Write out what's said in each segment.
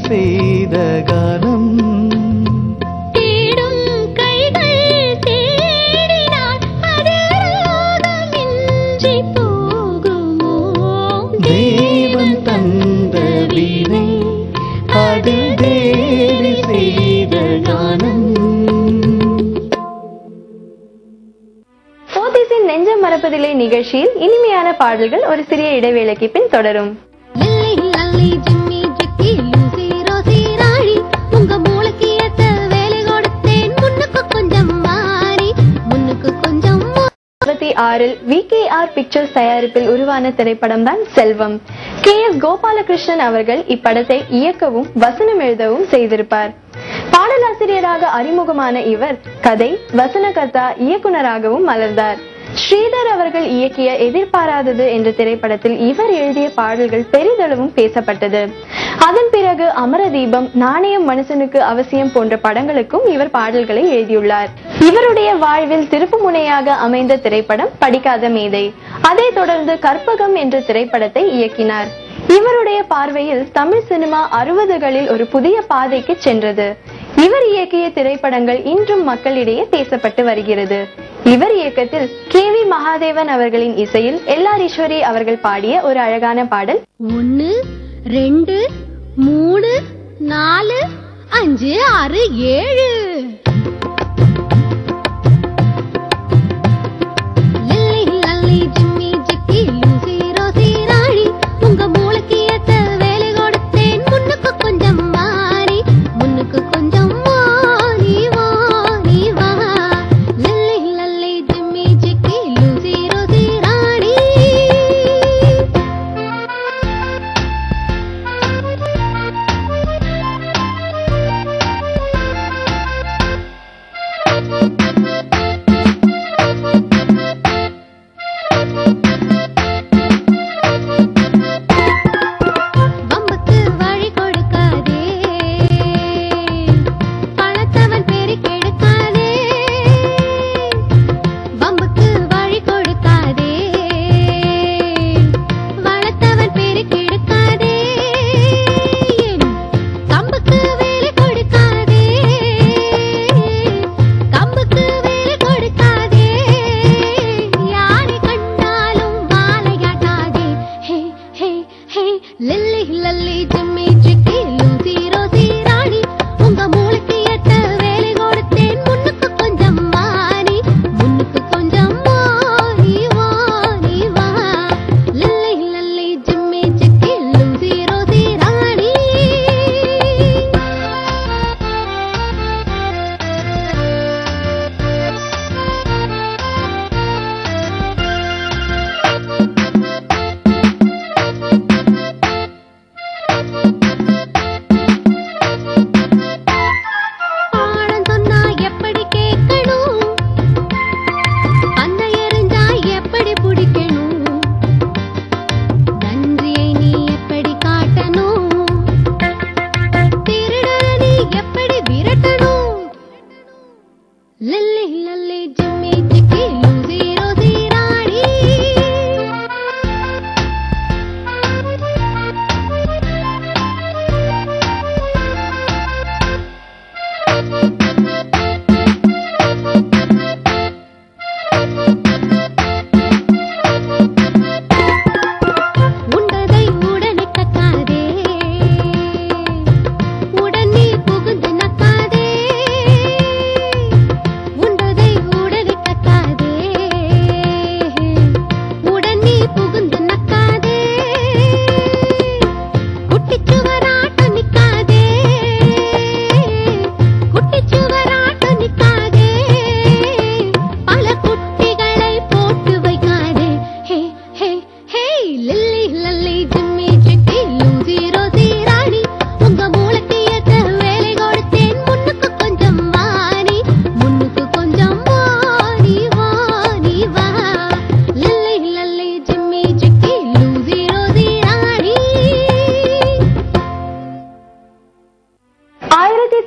செய்த கானம் தேடும் கைகள் தேடினால் அது ராகமின்றி போகுமோ? தேவன் தந்த வீணை அது தேவி செய்த கானம். போத்தீஸின் நெஞ்சம் மறப்பதில்லை நிகழ்ச்சியில் இனிமையான பாடல்கள் ஒரு சிறிய இடைவேளைக்கு பின் தொடரும். உங்க மூளைக்கு ஏத்த வேலை கொடுத்தேன், முன்னுக்கு கொஞ்சம் மாறி முன்னுக்கு கொஞ்சம். 1966 VKR பிக்சர்ஸ் தயாரிப்பில் உருவான திரைப்படம் தான் செல்வம். KS கோபாலகிருஷ்ணன் அவர்கள் இப்படத்தை இயக்கவும் வசனம் எழுதவும் செய்திருப்பார். பாடலாசிரியராக அறிமுகமான இவர் கதை, வசனகர்த்தா, இயக்குனராகவும் மலர்ந்தார். ஸ்ரீதர் அவர்கள் இயக்கிய எதிர்பாராதது என்ற திரைப்படத்தில் இவர் எழுதிய பாடல்கள் பெரிதளவும் பேசப்பட்டது. அதன் பிறகு அமரதீபம், நாணயம் மனுஷனுக்கு அவசியம் போன்ற படங்களுக்கும் இவர் பாடல்களை எழுதியுள்ளார். இவருடைய வாழ்வில் திருப்பு முனையாக அமைந்த திரைப்படம் படிக்காத மேதை. அதை தொடர்ந்து கற்பகம் என்ற திரைப்படத்தை இயக்கினார். இவருடைய பார்வையில் தமிழ் சினிமா 60களில் ஒரு புதிய பாதைக்கு சென்றது. இவர் இயக்கிய திரைப்படங்கள் இன்றும் மக்களிடையே பேசப்பட்டு வருகிறது. இவர் இயக்கத்தில் KV மகாதேவன் அவர்களின் இசையில் LR ஈஸ்வரி அவர்கள் பாடிய ஒரு அழகான பாடல். 1 2 3 4 5 6 7 உங்க மூளைக்கு ஏத்த வேலை கொடுத்தேன், முன்னுக்கு கொஞ்சம் மாறி முன்னுக்கு கொஞ்சம் மாறி வாரி வா. Lalli Lalli Jimmy Jikki Lucy Rosy Rani.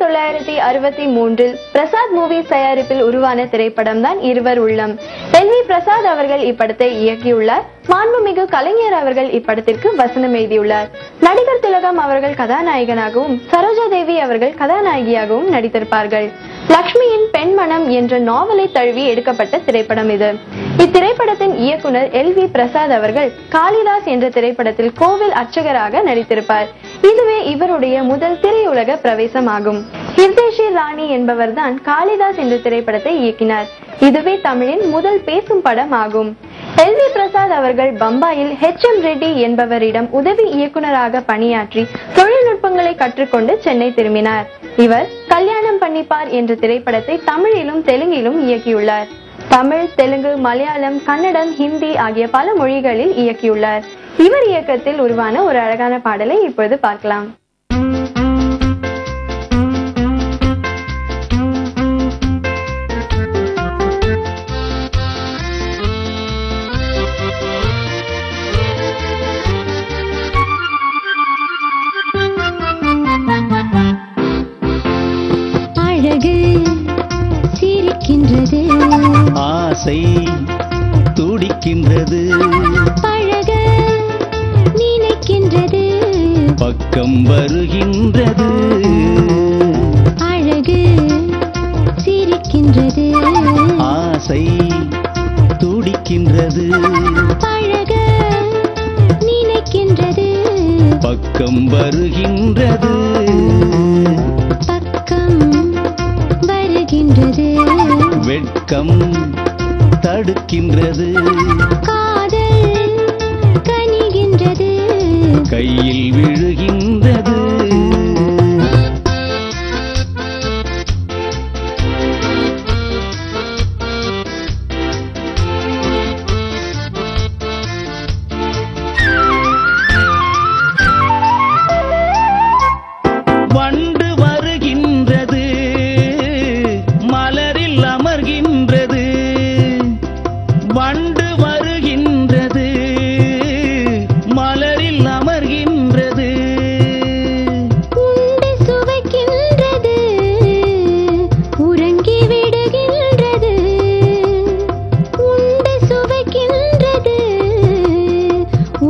1963 Prasad Movies தயாரிப்பில் உருவான திரைப்படம் தான் இருவர் உள்ளம். எல்வி பிரசாத் அவர்கள் இப்படத்தை இயக்கியுள்ளார். மாண்புமிகு கலைஞர் அவர்கள் இப்படத்திற்கு வசனம் எழுதியுள்ளார். நடிகர் திலகம் அவர்கள் கதாநாயகனாகவும் சரோஜா தேவி அவர்கள் கதாநாயகியாகவும் நடித்திருப்பார்கள். லக்ஷ்மியின் பெண்மனம் என்ற நாவலை தழுவி எடுக்கப்பட்ட திரைப்படம் இது. இத்திரைப்படத்தின் இயக்குனர் எல்வி பிரசாத் அவர்கள் காளிதாஸ் என்ற திரைப்படத்தில் கோவில் அர்ச்சகராக நடித்திருப்பார். இதுவே இவருடைய முதல் திரையுலக பிரவேசம் ஆகும். ஹிர்தேஷி ராணி என்பவர்தான் காளிதாஸ் என்ற திரைப்படத்தை இயக்கினார். இதுவே தமிழின் முதல் பேசும் படம் ஆகும். எல்வி பிரசாத் அவர்கள் பம்பாயில் HM ரெட்டி என்பவரிடம் உதவி இயக்குனராக பணியாற்றி தொழில்நுட்பங்களை கற்றுக்கொண்டு சென்னை திரும்பினார். இவர் கல்யாணம் பண்ணிப்பார் என்ற திரைப்படத்தை தமிழிலும் தெலுங்கிலும் இயக்கியுள்ளார். தமிழ், தெலுங்கு, மலையாளம், கன்னடம், ஹிந்தி ஆகிய பல மொழிகளில் இயக்கியுள்ளார். இவர் இயக்கத்தில் உருவான ஒரு அழகான பாடலை இப்பொழுது பார்க்கலாம். ஆசை துடிக்கின்றது, பழக நினைக்கின்றது, பக்கம் வருகின்றது, அழகு சிரிக்கின்றது, ஆசை துடிக்கின்றது, பழக நினைக்கின்றது, பக்கம் வருகின்றது, பக்கம் வருகின்றது, வெட்கம் தடுக்கின்றது, காதல் கனிகின்றது, கையில் விழுகின்றது, வண்டு வருகின்றது, மலரில் அமர்கின்றது, வண்டு வருகின்றது, மலரில் அமர்கின்றது, உண்டு சுவைக்கின்றது, உறங்கி விடுகின்றது, உண்டு சுவைக்கின்றது,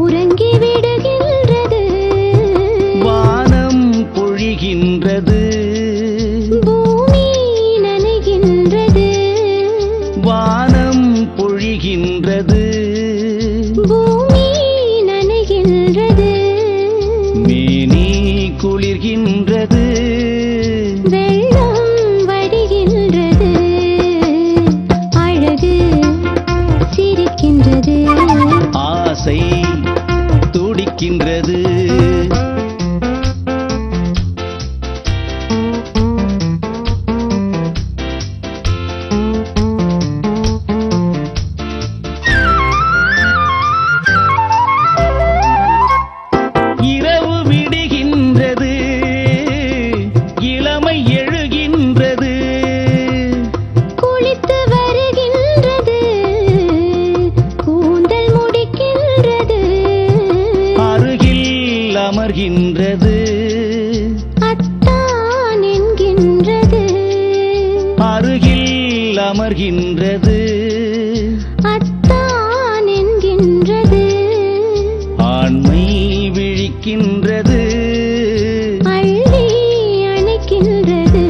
உறங்கி விடுகின்றது, வானம் பொழிகின்றது, பூமி நனைகின்றது, வானம் பொழிகின்றது, பூமி நனைகின்றது, மேனி குளிர்கின்றது, வெள்ளம் வடிகின்றது, அழகு சிரிக்கின்றது, ஆசை துடிக்கின்றது. இரவு விடுகின்றது, இளமை எழுகின்றது, குளித்து வருகின்றது, கூந்தல் முடிக்கின்றது, அருகில் அமர்கின்றது, அத்தான் என்கின்றது, அருகில் அமர்கின்றது, அத்தான் என்கின்றது, ஆண்மை விழிக்கின்றது, அள்ளி அணைக்கின்றது,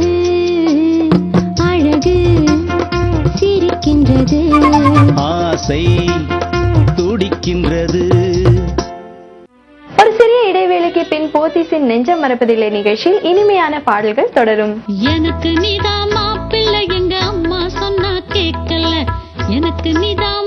அழகு சிரிக்கின்றது, ஆசை துடிக்கின்றது. ஒரு சிறிய இடைவேளைக்கு பின் போத்தீஸின் நெஞ்சம் மறப்பதில்லை நிகழ்ச்சியில் இனிமையான பாடல்கள் தொடரும். எனக்கு நீதான் மாப்பிள்ளை, எங்க அம்மா சொன்னா கேட்கல, எனக்கு நீதான்